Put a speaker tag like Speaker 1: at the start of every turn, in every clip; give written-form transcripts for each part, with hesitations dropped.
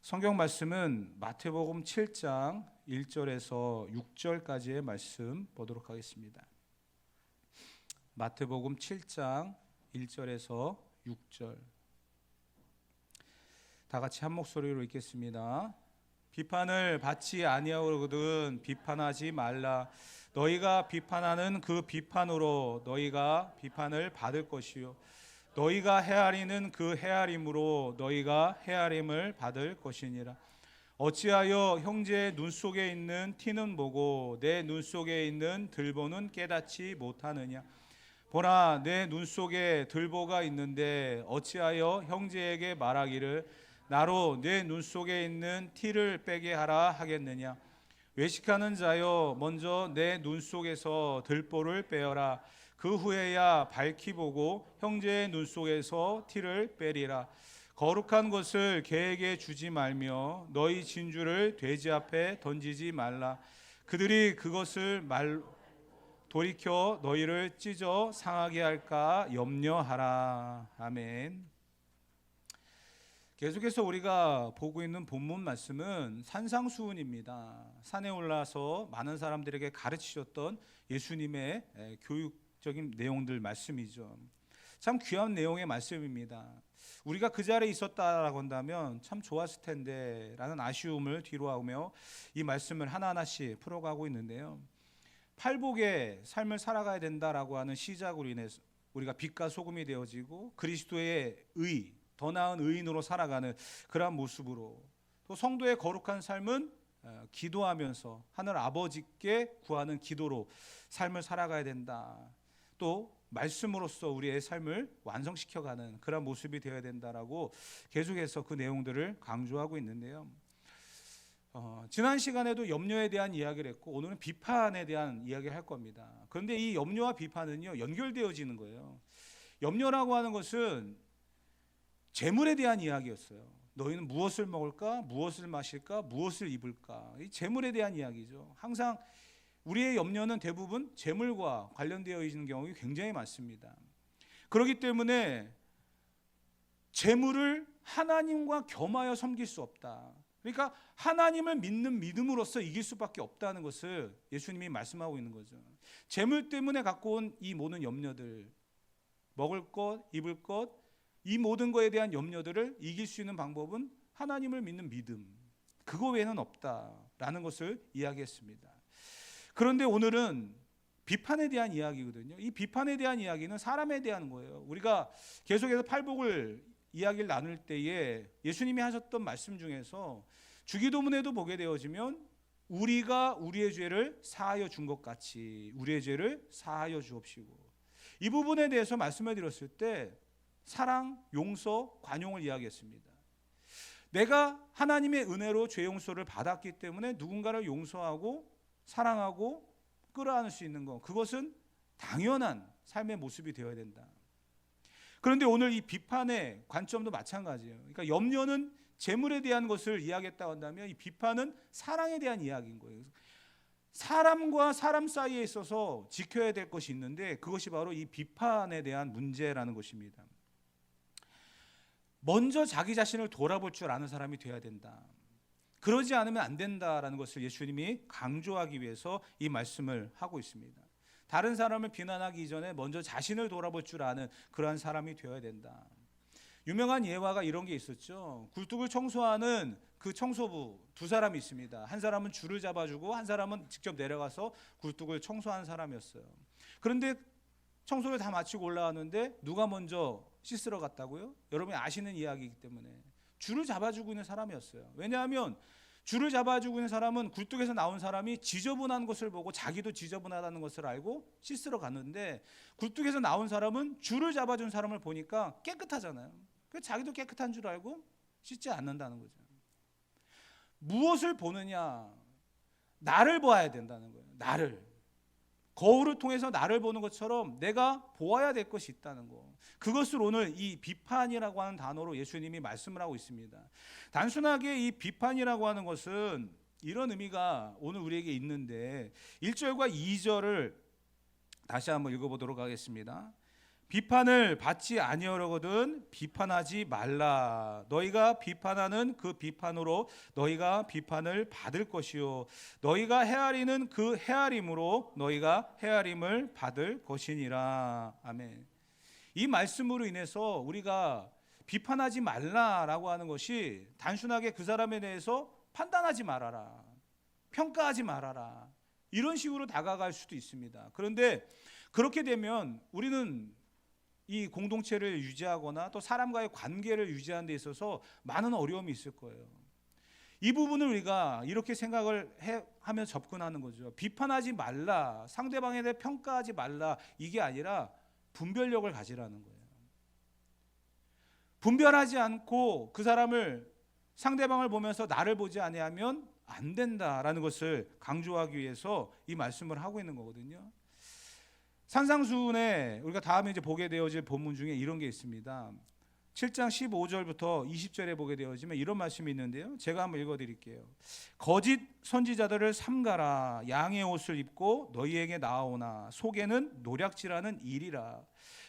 Speaker 1: 성경 말씀은 마태복음 7장 1절에서 6절까지의 말씀 보도록 하겠습니다. 마태복음 7장 1절에서 6절 다 같이 한 목소리로 읽겠습니다. 비판을 받지 아니하거든 비판하지 말라. 너희가 비판하는 그 비판으로 너희가 비판을 받을 것이요 너희가 헤아리는 그 헤아림으로 너희가 헤아림을 받을 것이니라. 어찌하여 형제의 눈 속에 있는 티는 보고 내 눈 속에 있는 들보는 깨닫지 못하느냐. 보라, 내 눈 속에 들보가 있는데 어찌하여 형제에게 말하기를 나로 내 눈 속에 있는 티를 빼게 하라 하겠느냐. 외식하는 자여, 먼저 내 눈 속에서 들보를 빼어라. 그 후에야 밝히 보고 형제의 눈 속에서 티를 빼리라. 거룩한 것을 개에게 주지 말며 너희 진주를 돼지 앞에 던지지 말라. 그들이 그것을 돌이켜 너희를 찢어 상하게 할까 염려하라. 아멘. 계속해서 우리가 보고 있는 본문 말씀은 산상수훈입니다. 산에 올라서 많은 사람들에게 가르치셨던 예수님의 교육적인 내용들 말씀이죠. 참 귀한 내용의 말씀입니다. 우리가 그 자리에 있었다라고 한다면 참 좋았을 텐데 라는 아쉬움을 뒤로 하며 이 말씀을 하나하나씩 풀어가고 있는데요. 팔복의 삶을 살아가야 된다라고 하는 시작으로 인해서 우리가 빛과 소금이 되어지고 그리스도의 의, 더 나은 의인으로 살아가는 그러한 모습으로, 또 성도의 거룩한 삶은 기도하면서 하늘 아버지께 구하는 기도로 삶을 살아가야 된다. 또 말씀으로써 우리의 삶을 완성시켜가는 그런 모습이 되어야 된다라고 계속해서 그 내용들을 강조하고 있는데요. 지난 시간에도 염려에 대한 이야기를 했고 오늘은 비판에 대한 이야기를 할 겁니다. 그런데 이 염려와 비판은요 연결되어지는 거예요. 염려라고 하는 것은 재물에 대한 이야기였어요. 너희는 무엇을 먹을까? 무엇을 마실까? 무엇을 입을까? 이 재물에 대한 이야기죠. 항상 우리의 염려는 대부분 재물과 관련되어 있는 경우가 굉장히 많습니다. 그렇기 때문에 재물을 하나님과 겸하여 섬길 수 없다. 그러니까 하나님을 믿는 믿음으로써 이길 수밖에 없다는 것을 예수님이 말씀하고 있는 거죠. 재물 때문에 갖고 온 이 모든 염려들, 먹을 것, 입을 것, 이 모든 것에 대한 염려들을 이길 수 있는 방법은 하나님을 믿는 믿음, 그거 외에는 없다라는 것을 이야기했습니다. 그런데 오늘은 비판에 대한 이야기거든요. 이 비판에 대한 이야기는 사람에 대한 거예요. 우리가 계속해서 팔복을 이야기를 나눌 때에 예수님이 하셨던 말씀 중에서 주기도문에도 보게 되어지면 우리가 우리의 죄를 사하여 준 것 같이 우리의 죄를 사하여 주옵시고, 이 부분에 대해서 말씀을 드렸을 때 사랑, 용서, 관용을 이야기했습니다. 내가 하나님의 은혜로 죄 용서를 받았기 때문에 누군가를 용서하고 사랑하고 끌어안을 수 있는 것, 그것은 당연한 삶의 모습이 되어야 된다. 그런데 오늘 이 비판의 관점도 마찬가지예요. 그러니까 염려는 재물에 대한 것을 이야기했다고 한다면 이 비판은 사랑에 대한 이야기인 거예요. 사람과 사람 사이에 있어서 지켜야 될 것이 있는데 그것이 바로 이 비판에 대한 문제라는 것입니다. 먼저 자기 자신을 돌아볼 줄 아는 사람이 되어야 된다. 그러지 않으면 안 된다라는 것을 예수님이 강조하기 위해서 이 말씀을 하고 있습니다. 다른 사람을 비난하기 이전에 먼저 자신을 돌아볼 줄 아는 그러한 사람이 되어야 된다. 유명한 예화가 이런 게 있었죠. 굴뚝을 청소하는 그 청소부 두 사람이 있습니다. 한 사람은 줄을 잡아주고 한 사람은 직접 내려가서 굴뚝을 청소하는 사람이었어요. 그런데 청소를 다 마치고 올라왔는데 누가 먼저 씻으러 갔다고요? 여러분이 아시는 이야기이기 때문에 줄을 잡아주고 있는 사람이었어요. 왜냐하면 줄을 잡아주고 있는 사람은 굴뚝에서 나온 사람이 지저분한 것을 보고 자기도 지저분하다는 것을 알고 씻으러 갔는데, 굴뚝에서 나온 사람은 줄을 잡아준 사람을 보니까 깨끗하잖아요. 그래서 자기도 깨끗한 줄 알고 씻지 않는다는 거죠. 무엇을 보느냐? 나를 봐야 된다는 거예요. 나를. 거울을 통해서 나를 보는 것처럼 내가 보아야 될 것이 있다는 거. 그것을 오늘 이 비판이라고 하는 단어로 예수님이 말씀을 하고 있습니다. 단순하게 이 비판이라고 하는 것은 이런 의미가 오늘 우리에게 있는데 1절과 2절을 다시 한번 읽어보도록 하겠습니다. 비판을 받지 아니하려거든 비판하지 말라. 너희가 비판하는 그 비판으로 너희가 비판을 받을 것이요 너희가 헤아리는 그 헤아림으로 너희가 헤아림을 받을 것이니라. 아멘. 이 말씀으로 인해서 우리가 비판하지 말라라고 하는 것이 단순하게 그 사람에 대해서 판단하지 말아라, 평가하지 말아라, 이런 식으로 다가갈 수도 있습니다. 그런데 그렇게 되면 우리는 이 공동체를 유지하거나 또 사람과의 관계를 유지하는 데 있어서 많은 어려움이 있을 거예요. 이 부분을 우리가 이렇게 생각을 하며 접근하는 거죠. 비판하지 말라, 상대방에 대해 평가하지 말라, 이게 아니라 분별력을 가지라는 거예요. 분별하지 않고 그 사람을, 상대방을 보면서 나를 보지 아니하면 안 된다라는 것을 강조하기 위해서 이 말씀을 하고 있는 거거든요. 산상수훈에 우리가 다음에 이제 보게 되어질 본문 중에 이런 게 있습니다. 7장 15절부터 20절에 보게 되어지면 이런 말씀이 있는데요. 제가 한번 읽어드릴게요. 거짓 선지자들을 삼가라. 양의 옷을 입고 너희에게 나아오나 속에는 노략질하는 일이라.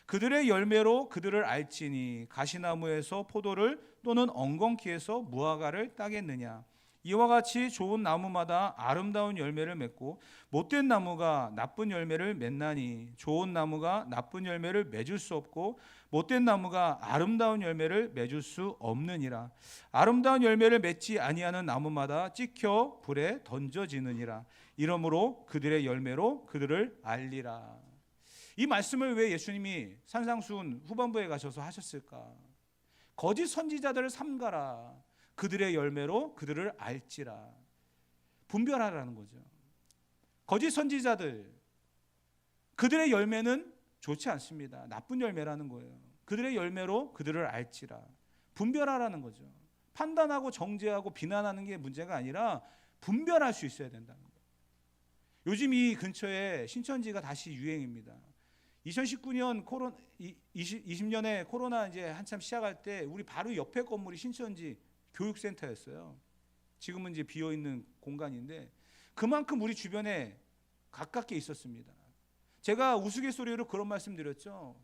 Speaker 1: 그들의 열매로 그들을 알지니 가시나무에서 포도를 또는 엉겅퀴에서 무화과를 따겠느냐. 이와 같이 좋은 나무마다 아름다운 열매를 맺고 못된 나무가 나쁜 열매를 맺나니 좋은 나무가 나쁜 열매를 맺을 수 없고 못된 나무가 아름다운 열매를 맺을 수 없느니라. 아름다운 열매를 맺지 아니하는 나무마다 찍혀 불에 던져지느니라. 이러므로 그들의 열매로 그들을 알리라. 이 말씀을 왜 예수님이 산상수훈 후반부에 가셔서 하셨을까? 거짓 선지자들을 삼가라. 그들의 열매로 그들을 알지라. 분별하라는 거죠. 거짓 선지자들, 그들의 열매는 좋지 않습니다. 나쁜 열매라는 거예요. 그들의 열매로 그들을 알지라. 분별하라는 거죠. 판단하고 정죄하고 비난하는 게 문제가 아니라 분별할 수 있어야 된다는 거예요. 요즘 이 근처에 신천지가 다시 유행입니다. 2019년 20년에 코로나 이제 한참 시작할 때 우리 바로 옆에 건물이 신천지 교육센터였어요. 지금은 이제 비어 있는 공간인데 그만큼 우리 주변에 가깝게 있었습니다. 제가 우스갯소리로 그런 말씀드렸죠.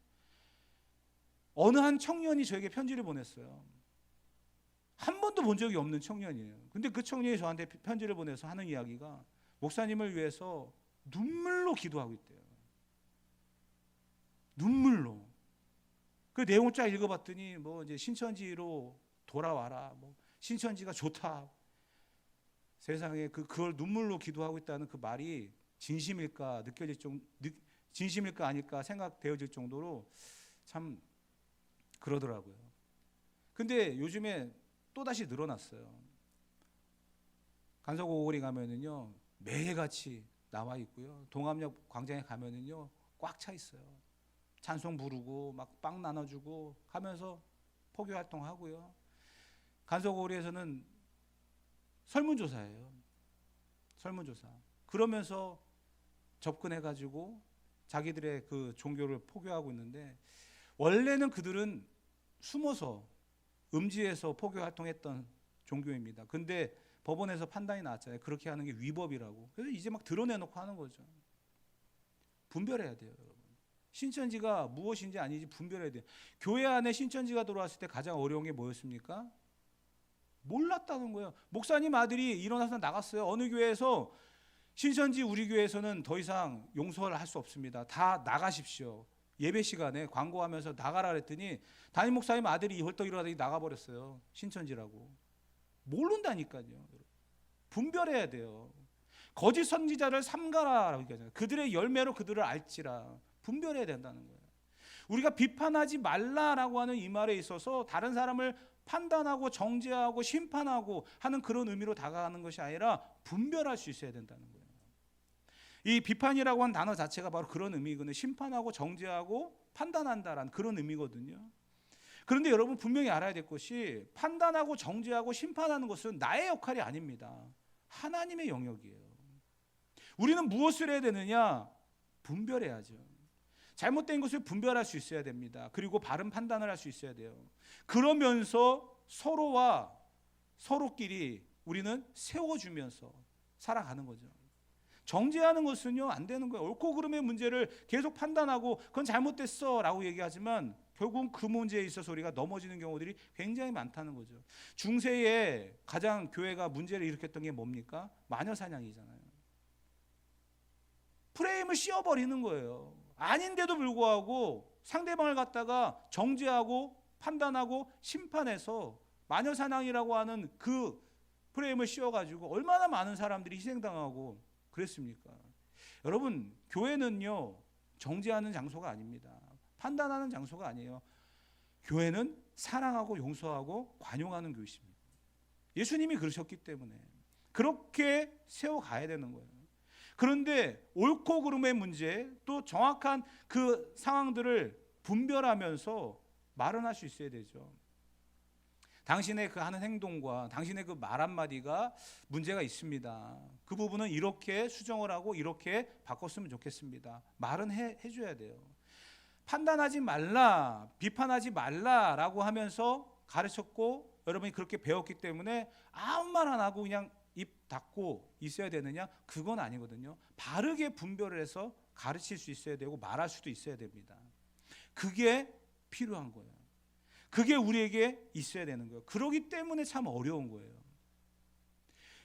Speaker 1: 어느 한 청년이 저에게 편지를 보냈어요. 한 번도 본 적이 없는 청년이에요. 근데 그 청년이 저한테 편지를 보내서 하는 이야기가 목사님을 위해서 눈물로 기도하고 있대요. 눈물로. 그 내용을 쫙 읽어봤더니 뭐 이제 신천지로 돌아와라. 뭐 신천지가 좋다. 세상에 그걸 눈물로 기도하고 있다는 그 말이 진심일까 느껴질 진심일까 아닐까 생각되어질 정도로 참 그러더라고요. 근데 요즘에 또 다시 늘어났어요. 간석오거리 가면은요 매일같이 나와 있고요. 동암역 광장에 가면은요 꽉 차 있어요. 찬송 부르고 막 빵 나눠주고 하면서 포교 활동하고요. 간석오거리에서는 설문조사예요. 설문조사. 그러면서 접근해가지고 자기들의 그 종교를 포교하고 있는데 원래는 그들은 숨어서 음지에서 포교 활동했던 종교입니다. 근데 법원에서 판단이 나왔잖아요. 그렇게 하는 게 위법이라고. 그래서 이제 막 드러내놓고 하는 거죠. 분별해야 돼요, 여러분. 신천지가 무엇인지 아닌지 분별해야 돼요. 교회 안에 신천지가 들어왔을 때 가장 어려운 게 뭐였습니까? 몰랐다는 거예요. 목사님 아들이 일어나서 나갔어요. 어느 교회에서 신천지 우리 교회에서는 더 이상 용서를 할 수 없습니다. 다 나가십시오. 예배 시간에 광고하면서 나가라 그랬더니 담임 목사님 아들이 헐떡 일어나더니 나가버렸어요. 신천지라고. 모른다니까요. 분별해야 돼요. 거짓 선지자를 삼가라라고 얘기하잖아요. 그들의 열매로 그들을 알지라. 분별해야 된다는 거예요. 우리가 비판하지 말라라고 하는 이 말에 있어서 다른 사람을 판단하고 정죄하고 심판하고 하는 그런 의미로 다가가는 것이 아니라 분별할 수 있어야 된다는 거예요. 이 비판이라고 하는 단어 자체가 바로 그런 의미거든요. 심판하고 정죄하고 판단한다라는 그런 의미거든요. 그런데 여러분 분명히 알아야 될 것이 판단하고 정죄하고 심판하는 것은 나의 역할이 아닙니다. 하나님의 영역이에요. 우리는 무엇을 해야 되느냐? 분별해야죠. 잘못된 것을 분별할 수 있어야 됩니다. 그리고 바른 판단을 할 수 있어야 돼요. 그러면서 서로끼리 우리는 세워주면서 살아가는 거죠. 정죄하는 것은요 안 되는 거예요. 옳고 그름의 문제를 계속 판단하고 그건 잘못됐어라고 얘기하지만 결국은 그 문제에 있어서 우리가 넘어지는 경우들이 굉장히 많다는 거죠. 중세에 가장 교회가 문제를 일으켰던 게 뭡니까? 마녀 사냥이잖아요. 프레임을 씌워버리는 거예요. 아닌데도 불구하고 상대방을 갖다가 정죄하고 판단하고 심판해서 마녀 사냥이라고 하는 그 프레임을 씌워가지고 얼마나 많은 사람들이 희생당하고 그랬습니까? 여러분, 교회는요 정죄하는 장소가 아닙니다. 판단하는 장소가 아니에요. 교회는 사랑하고 용서하고 관용하는 교회입니다. 예수님이 그러셨기 때문에 그렇게 세워가야 되는 거예요. 그런데 옳고 그름의 문제, 또 정확한 그 상황들을 분별하면서 말은 할 수 있어야 되죠. 당신의 그 하는 행동과 당신의 그 말 한마디가 문제가 있습니다. 그 부분은 이렇게 수정을 하고 이렇게 바꿨으면 좋겠습니다. 말은 해줘야 돼요. 판단하지 말라, 비판하지 말라라고 하면서 가르쳤고 여러분이 그렇게 배웠기 때문에 아무 말 안 하고 그냥 입 닫고 있어야 되느냐? 그건 아니거든요. 바르게 분별을 해서 가르칠 수 있어야 되고 말할 수도 있어야 됩니다. 그게 필요한 거예요. 그게 우리에게 있어야 되는 거예요. 그러기 때문에 참 어려운 거예요.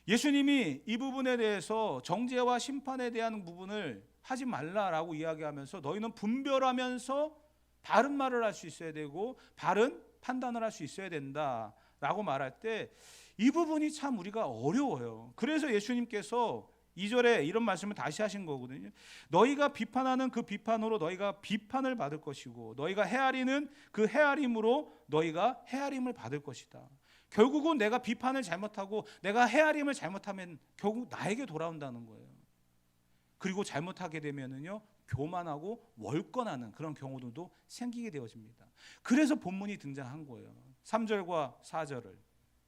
Speaker 1: 예수님이 이 부분에 대해서 정죄와 심판에 대한 부분을 하지 말라라고 이야기하면서 너희는 분별하면서 바른 말을 할 수 있어야 되고 바른 판단을 할 수 있어야 된다라고 말할 때 이 부분이 참 우리가 어려워요. 그래서 예수님께서 2절에 이런 말씀을 다시 하신 거거든요. 너희가 비판하는 그 비판으로 너희가 비판을 받을 것이고 너희가 헤아리는 그 헤아림으로 너희가 헤아림을 받을 것이다. 결국은 내가 비판을 잘못하고 내가 헤아림을 잘못하면 결국 나에게 돌아온다는 거예요. 그리고 잘못하게 되면은요 교만하고 월권하는 그런 경우들도 생기게 되어집니다. 그래서 본문이 등장한 거예요. 3절과 4절을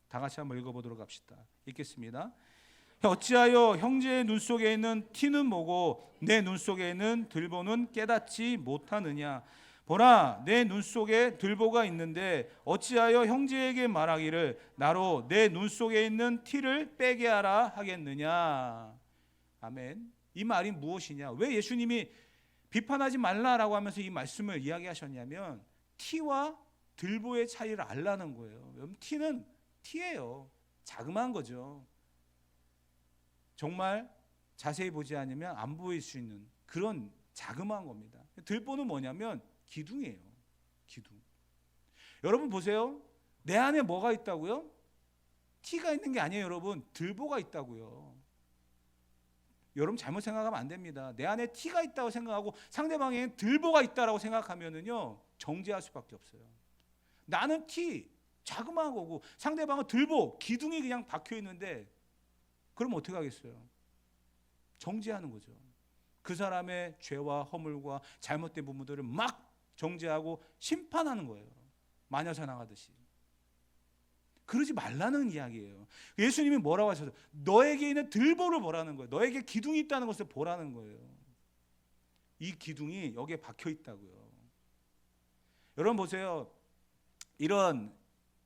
Speaker 1: 다 같이 한번 읽어보도록 합시다. 읽겠습니다. 어찌하여 형제의 눈 속에 있는 티는 뭐고 내 눈 속에 있는 들보는 깨닫지 못하느냐. 보라, 내 눈 속에 들보가 있는데 어찌하여 형제에게 말하기를 나로 내 눈 속에 있는 티를 빼게 하라 하겠느냐. 아멘. 이 말이 무엇이냐? 왜 예수님이 비판하지 말라라고 하면서 이 말씀을 이야기하셨냐면 티와 들보의 차이를 알라는 거예요. 여러분, 티는 티예요. 자그마한 거죠. 정말 자세히 보지 않으면 안 보일 수 있는 그런 자그마한 겁니다. 들보는 뭐냐면 기둥이에요. 기둥. 여러분 보세요. 내 안에 뭐가 있다고요? 티가 있는 게 아니에요, 여러분. 들보가 있다고요. 여러분 잘못 생각하면 안 됩니다. 내 안에 티가 있다고 생각하고 상대방에게 들보가 있다라고 생각하면은요 정죄할 수밖에 없어요. 나는 티, 자그마한 거고 상대방은 들보, 기둥이 그냥 박혀 있는데 그럼 어떻게 하겠어요? 정죄하는 거죠. 그 사람의 죄와 허물과 잘못된 부분들을 막 정죄하고 심판하는 거예요. 마녀 사냥하듯이. 그러지 말라는 이야기예요. 예수님이 뭐라고 하셨어요? 너에게 있는 들보를 보라는 거예요. 너에게 기둥이 있다는 것을 보라는 거예요. 이 기둥이 여기에 박혀 있다고요. 여러분 보세요. 이런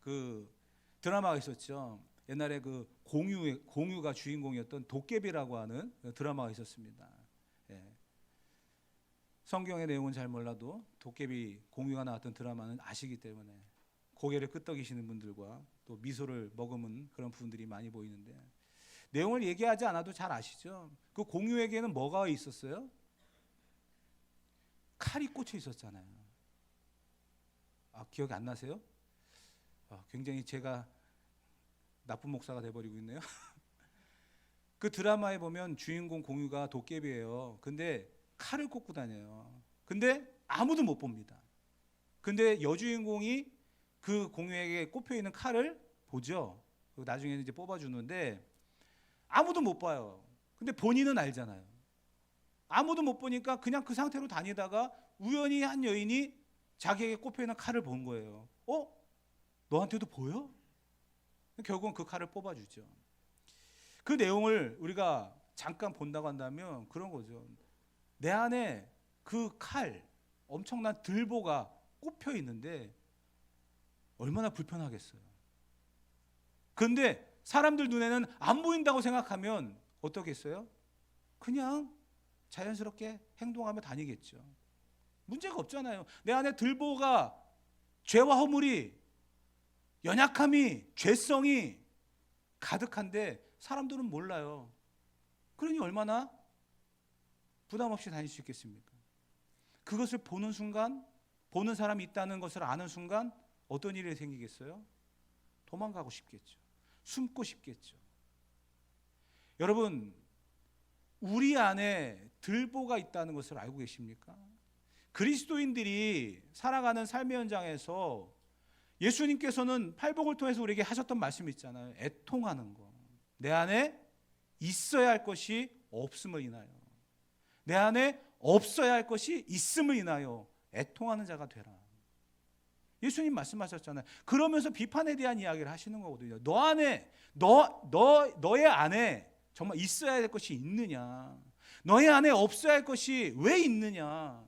Speaker 1: 그 드라마가 있었죠. 옛날에 그 공유가 주인공이었던 도깨비라고 하는 드라마가 있었습니다. 예. 성경의 내용은 잘 몰라도 도깨비 공유가 나왔던 드라마는 아시기 때문에 고개를 끄덕이시는 분들과 또 미소를 머금은 그런 분들이 많이 보이는데 내용을 얘기하지 않아도 잘 아시죠? 그 공유에게는 뭐가 있었어요? 칼이 꽂혀 있었잖아요. 기억이 안 나세요? 굉장히 제가 나쁜 목사가 돼버리고 있네요. 그 드라마에 보면 주인공 공유가 도깨비예요. 근데 칼을 꽂고 다녀요. 근데 아무도 못 봅니다. 근데 여주인공이 그 공유에게 꼽혀 있는 칼을 보죠. 나중에는 이제 뽑아주는데 아무도 못 봐요. 근데 본인은 알잖아요. 아무도 못 보니까 그냥 그 상태로 다니다가 우연히 한 여인이 자기에게 꼽혀 있는 칼을 본 거예요. 너한테도 보여? 결국은 그 칼을 뽑아주죠. 그 내용을 우리가 잠깐 본다고 한다면 그런 거죠. 내 안에 그 칼, 엄청난 들보가 꼽혀 있는데 얼마나 불편하겠어요. 그런데 사람들 눈에는 안 보인다고 생각하면 어떻겠어요? 그냥 자연스럽게 행동하며 다니겠죠. 문제가 없잖아요. 내 안에 들보가, 죄와 허물이, 연약함이, 죄성이 가득한데 사람들은 몰라요. 그러니 얼마나 부담 없이 다닐 수 있겠습니까? 그것을 보는 순간, 보는 사람이 있다는 것을 아는 순간 어떤 일이 생기겠어요? 도망가고 싶겠죠. 숨고 싶겠죠. 여러분, 우리 안에 들보가 있다는 것을 알고 계십니까? 그리스도인들이 살아가는 삶의 현장에서 예수님께서는 팔복을 통해서 우리에게 하셨던 말씀이 있잖아요. 애통하는 거. 내 안에 있어야 할 것이 없음을 인하여, 내 안에 없어야 할 것이 있음을 인하여 애통하는 자가 되라. 예수님 말씀하셨잖아요. 그러면서 비판에 대한 이야기를 하시는 거거든요. 너 안에, 너의 안에 정말 있어야 할 것이 있느냐? 너의 안에 없어야 할 것이 왜 있느냐?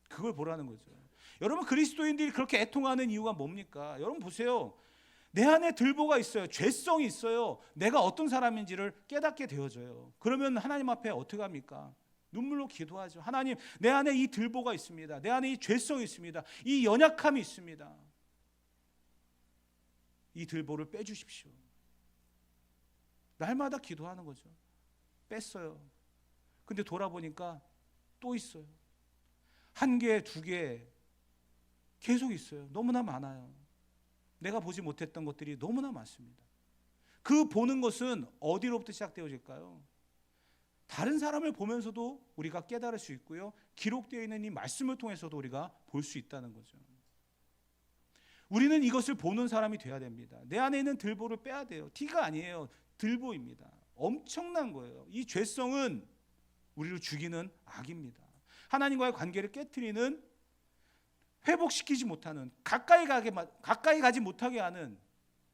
Speaker 1: 그걸 보라는 거죠. 여러분, 그리스도인들이 그렇게 애통하는 이유가 뭡니까? 여러분 보세요. 내 안에 들보가 있어요. 죄성이 있어요. 내가 어떤 사람인지를 깨닫게 되어져요. 그러면 하나님 앞에 어떻게 합니까? 눈물로 기도하죠. 하나님, 내 안에 이 들보가 있습니다. 내 안에 이 죄성이 있습니다. 이 연약함이 있습니다. 이 들보를 빼주십시오. 날마다 기도하는 거죠. 뺐어요. 근데 돌아보니까 또 있어요. 한 개, 두 개 계속 있어요. 너무나 많아요. 내가 보지 못했던 것들이 너무나 많습니다. 그 보는 것은 어디로부터 시작되어질까요? 다른 사람을 보면서도 우리가 깨달을 수 있고요. 기록되어 있는 이 말씀을 통해서도 우리가 볼 수 있다는 거죠. 우리는 이것을 보는 사람이 돼야 됩니다. 내 안에 있는 들보를 빼야 돼요. 티가 아니에요. 들보입니다. 엄청난 거예요. 이 죄성은 우리를 죽이는 악입니다. 하나님과의 관계를 깨트리는, 회복시키지 못하는, 가까이 가지 못하게 하는,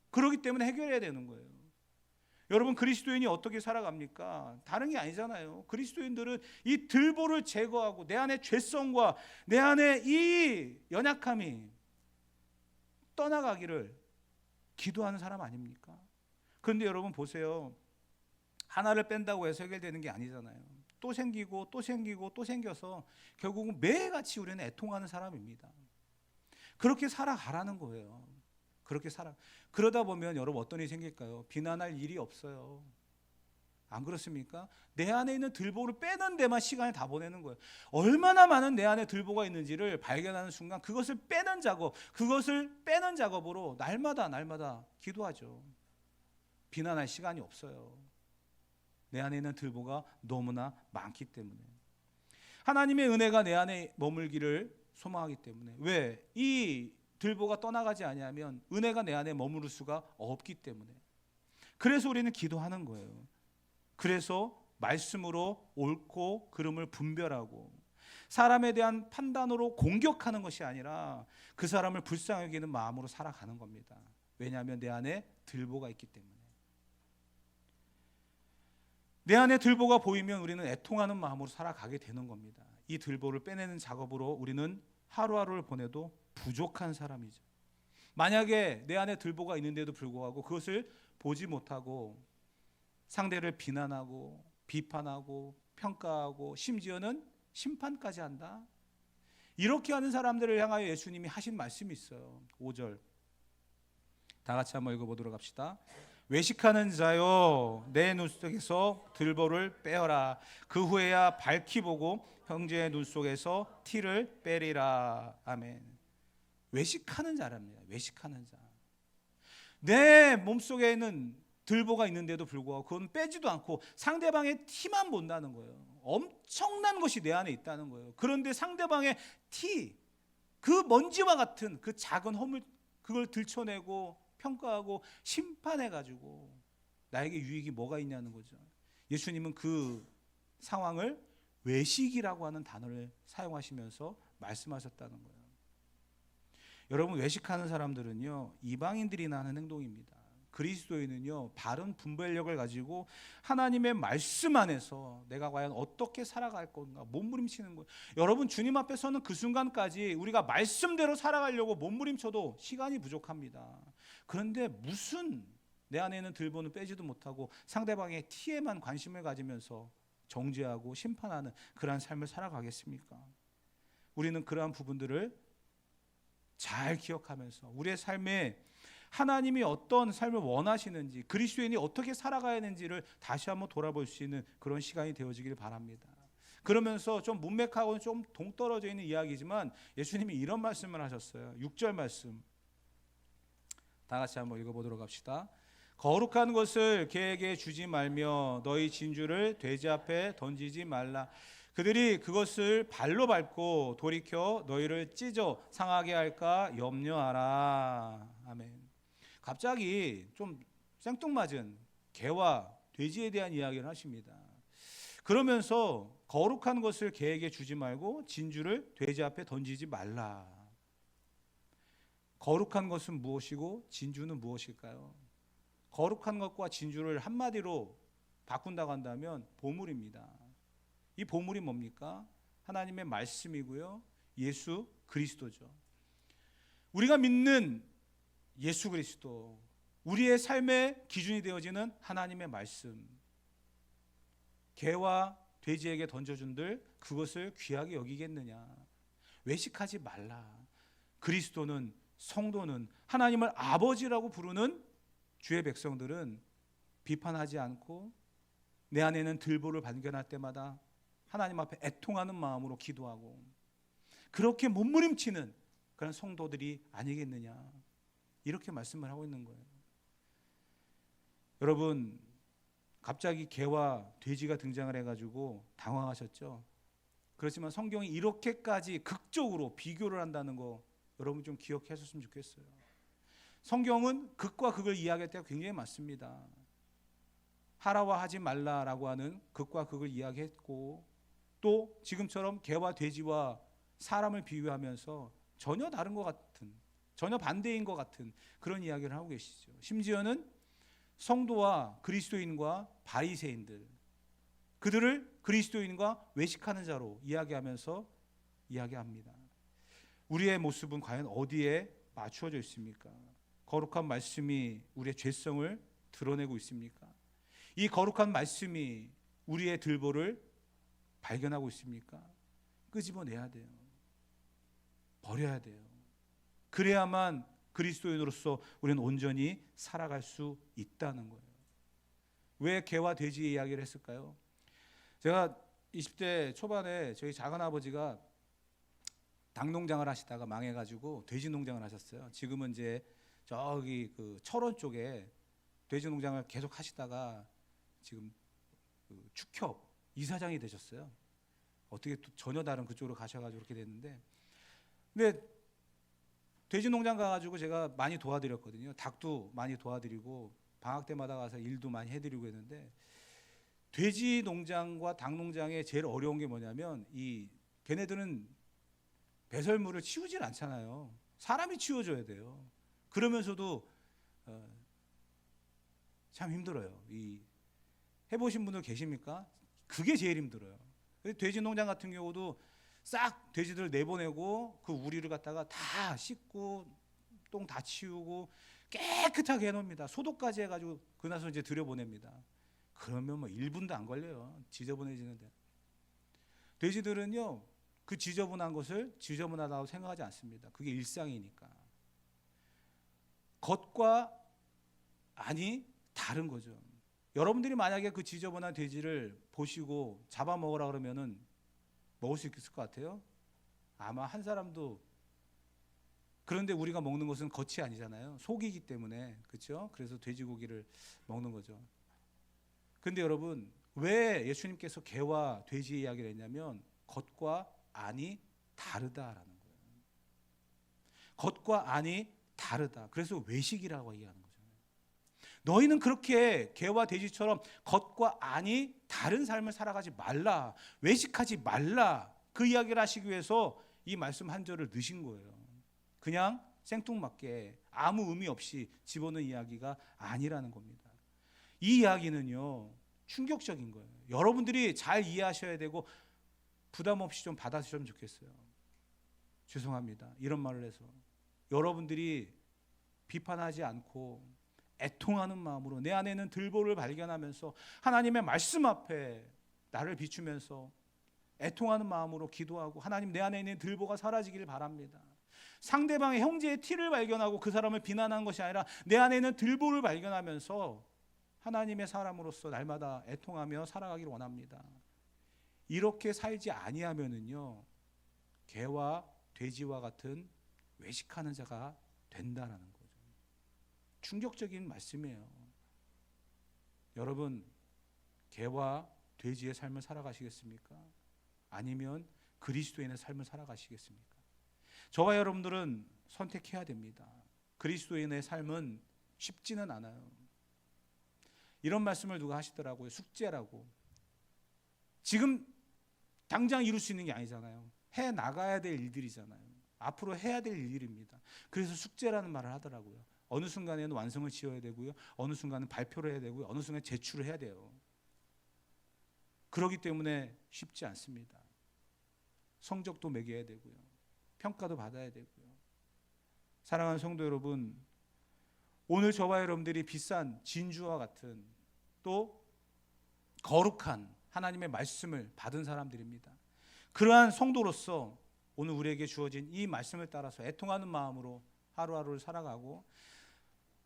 Speaker 1: 그러기 때문에 해결해야 되는 거예요. 여러분, 그리스도인이 어떻게 살아갑니까? 다른 게 아니잖아요. 그리스도인들은 이 들보를 제거하고 내 안에 죄성과 내 안에 이 연약함이 떠나가기를 기도하는 사람 아닙니까? 그런데 여러분 보세요. 하나를 뺀다고 해서 해결되는 게 아니잖아요. 또 생기고 또 생기고 또 생겨서 결국은 매일같이 우리는 애통하는 사람입니다. 그렇게 살아가라는 거예요. 그렇게 그러다 보면 여러분 어떤 일이 생길까요? 비난할 일이 없어요. 안 그렇습니까? 내 안에 있는 들보를 빼는 데만 시간을 다 보내는 거예요. 얼마나 많은 내 안에 들보가 있는지를 발견하는 순간 그것을 빼는 작업으로 날마다 기도하죠. 비난할 시간이 없어요. 내 안에 있는 들보가 너무나 많기 때문에. 하나님의 은혜가 내 안에 머물기를 소망하기 때문에. 왜? 이 들보가 떠나가지 아니하면 은혜가 내 안에 머무를 수가 없기 때문에. 그래서 우리는 기도하는 거예요. 그래서 말씀으로 옳고 그름을 분별하고 사람에 대한 판단으로 공격하는 것이 아니라 그 사람을 불쌍히 여기는 마음으로 살아가는 겁니다. 왜냐하면 내 안에 들보가 있기 때문에. 내 안에 들보가 보이면 우리는 애통하는 마음으로 살아가게 되는 겁니다. 이 들보를 빼내는 작업으로 우리는 하루하루를 보내도 부족한 사람이죠. 만약에 내 안에 들보가 있는데도 불구하고 그것을 보지 못하고 상대를 비난하고 비판하고 평가하고 심지어는 심판까지 한다. 이렇게 하는 사람들을 향하여 예수님이 하신 말씀이 있어요. 5절 다 같이 한번 읽어보도록 합시다. 외식하는 자여 내 눈 속에서 들보를 빼어라. 그 후에야 밝히 보고 형제의 눈 속에서 티를 빼리라. 아멘. 외식하는 자랍니다. 외식하는 자. 내 몸속에는 들보가 있는데도 불구하고 그건 빼지도 않고 상대방의 티만 본다는 거예요. 엄청난 것이 내 안에 있다는 거예요. 그런데 상대방의 티, 그 먼지와 같은 그 작은 허물, 그걸 들춰내고 평가하고 심판해가지고 나에게 유익이 뭐가 있냐는 거죠. 예수님은 그 상황을 외식이라고 하는 단어를 사용하시면서 말씀하셨다는 거예요. 여러분, 외식하는 사람들은요, 이방인들이나 하는 행동입니다. 그리스도인은요, 바른 분별력을 가지고 하나님의 말씀 안에서 내가 과연 어떻게 살아갈 건가 몸부림치는 거예요. 여러분, 주님 앞에서는 그 순간까지 우리가 말씀대로 살아가려고 몸부림쳐도 시간이 부족합니다. 그런데 무슨 내 안에 있는 들보는 빼지도 못하고 상대방의 티에만 관심을 가지면서 정죄하고 심판하는 그러한 삶을 살아가겠습니까? 우리는 그러한 부분들을 잘 기억하면서 우리의 삶에 하나님이 어떤 삶을 원하시는지, 그리스도인이 어떻게 살아가야 하는지를 다시 한번 돌아볼 수 있는 그런 시간이 되어지길 바랍니다. 그러면서 좀 문맥하고는 좀 동떨어져 있는 이야기지만 예수님이 이런 말씀을 하셨어요. 6절 말씀 다 같이 한번 읽어보도록 합시다. 거룩한 것을 개에게 주지 말며 너희 진주를 돼지 앞에 던지지 말라. 그들이 그것을 발로 밟고 돌이켜 너희를 찢어 상하게 할까 염려하라. 아멘. 갑자기 좀 생뚱맞은 개와 돼지에 대한 이야기를 하십니다. 그러면서 거룩한 것을 개에게 주지 말고 진주를 돼지 앞에 던지지 말라. 거룩한 것은 무엇이고 진주는 무엇일까요? 거룩한 것과 진주를 한마디로 바꾼다고 한다면 보물입니다. 이 보물이 뭡니까? 하나님의 말씀이고요, 예수 그리스도죠. 우리가 믿는 예수 그리스도, 우리의 삶의 기준이 되어지는 하나님의 말씀, 개와 돼지에게 던져준들 그것을 귀하게 여기겠느냐? 외식하지 말라. 그리스도는, 성도는, 하나님을 아버지라고 부르는 주의 백성들은 비판하지 않고 내 안에는 들보를 발견할 때마다 하나님 앞에 애통하는 마음으로 기도하고 그렇게 몸부림치는 그런 성도들이 아니겠느냐, 이렇게 말씀을 하고 있는 거예요. 여러분, 갑자기 개와 돼지가 등장을 해가지고 당황하셨죠? 그렇지만 성경이 이렇게까지 극적으로 비교를 한다는 거 여러분 좀 기억하셨으면 좋겠어요. 성경은 극과 극을 이야기할 때가 굉장히 많습니다. 하라와 하지 말라라고 하는 극과 극을 이야기했고, 또 지금처럼 개와 돼지와 사람을 비유하면서 전혀 다른 것 같은, 전혀 반대인 것 같은 그런 이야기를 하고 계시죠. 심지어는 성도와 그리스도인과 바리새인들, 그들을 그리스도인과 외식하는 자로 이야기하면서 이야기합니다. 우리의 모습은 과연 어디에 맞추어져 있습니까? 거룩한 말씀이 우리의 죄성을 드러내고 있습니까? 이 거룩한 말씀이 우리의 들보를 발견하고 있습니까? 끄집어내야 돼요. 버려야 돼요. 그래야만 그리스도인으로서 우리는 온전히 살아갈 수 있다는 거예요. 왜 개와 돼지 이야기를 했을까요? 제가 20대 초반에 저희 작은아버지가 닭농장을 하시다가 망해가지고 돼지 농장을 하셨어요. 지금은 이제 저기 그 철원 쪽에 돼지 농장을 계속 하시다가 지금 그 축협 이사장이 되셨어요. 어떻게 또 전혀 다른 그쪽으로 가셔가지고 그렇게 됐는데, 근데 돼지 농장 가가지고 제가 많이 도와드렸거든요. 닭도 많이 도와드리고 방학 때마다 가서 일도 많이 해드리고 했는데, 돼지 농장과 닭 농장의 제일 어려운 게 뭐냐면 이 걔네들은 배설물을 치우질 않잖아요. 사람이 치워줘야 돼요. 그러면서도 참 힘들어요. 이 해보신 분들 계십니까? 그게 제일 힘들어요. 돼지 농장 같은 경우도 싹 돼지들 내보내고 그 우리를 갖다가 다 씻고 똥 다 치우고 깨끗하게 해놓습니다. 소독까지 해가지고 그나서 이제 들여보냅니다. 그러면 뭐 1분도 안 걸려요. 지저분해지는데. 돼지들은요, 그 지저분한 것을 지저분하다고 생각하지 않습니다. 그게 일상이니까. 겉과 안이 다른 거죠. 여러분들이 만약에 그 지저분한 돼지를 보시고 잡아먹으라 그러면은 먹을 수 있을 것 같아요? 아마 한 사람도. 그런데 우리가 먹는 것은 겉이 아니잖아요. 속이기 때문에, 그렇죠? 그래서 돼지고기를 먹는 거죠. 근데 여러분, 왜 예수님께서 개와 돼지 이야기를 했냐면 겉과 안이 다르다라는 거예요. 겉과 안이 다르다. 그래서 외식이라고 얘기하는 거죠. 너희는 그렇게 개와 돼지처럼 겉과 안이 다른 삶을 살아가지 말라, 외식하지 말라, 그 이야기를 하시기 위해서 이 말씀 한 절을 넣으신 거예요. 그냥 생뚱맞게 아무 의미 없이 집어넣은 이야기가 아니라는 겁니다. 이 이야기는요, 충격적인 거예요. 여러분들이 잘 이해하셔야 되고 부담 없이 좀 받아주시면 좋겠어요. 죄송합니다, 이런 말을 해서. 여러분들이 비판하지 않고 애통하는 마음으로 내 안에는 들보를 발견하면서 하나님의 말씀 앞에 나를 비추면서 애통하는 마음으로 기도하고 하나님 내 안에 있는 들보가 사라지기를 바랍니다. 상대방의 형제의 티를 발견하고 그 사람을 비난하는 것이 아니라 내 안에 있는 들보를 발견하면서 하나님의 사람으로서 날마다 애통하며 살아가기를 원합니다. 이렇게 살지 아니하면은요 개와 돼지와 같은 외식하는 자가 된다라는 거죠. 충격적인 말씀이에요. 여러분 개와 돼지의 삶을 살아가시겠습니까? 아니면 그리스도인의 삶을 살아가시겠습니까? 저와 여러분들은 선택해야 됩니다. 그리스도인의 삶은 쉽지는 않아요. 이런 말씀을 누가 하시더라고요. 숙제라고. 지금 당장 이룰 수 있는 게 아니잖아요. 해 나가야 될 일들이잖아요. 앞으로 해야 될 일입니다. 그래서 숙제라는 말을 하더라고요. 어느 순간에는 완성을 지어야 되고요. 어느 순간은 발표를 해야 되고요. 어느 순간에 제출을 해야 돼요. 그렇기 때문에 쉽지 않습니다. 성적도 매겨야 되고요. 평가도 받아야 되고요. 사랑하는 성도 여러분, 오늘 저와 여러분들이 비싼 진주와 같은 또 거룩한 하나님의 말씀을 받은 사람들입니다. 그러한 성도로서 오늘 우리에게 주어진 이 말씀을 따라서 애통하는 마음으로 하루하루를 살아가고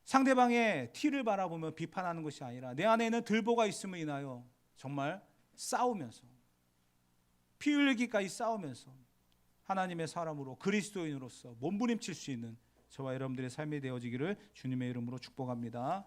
Speaker 1: 상대방의 티를 바라보며 비판하는 것이 아니라 내 안에 있는 들보가 있음을 인하여 정말 싸우면서 피 흘리기까지 싸우면서 하나님의 사람으로 그리스도인으로서 몸부림칠 수 있는 저와 여러분들의 삶이 되어지기를 주님의 이름으로 축복합니다.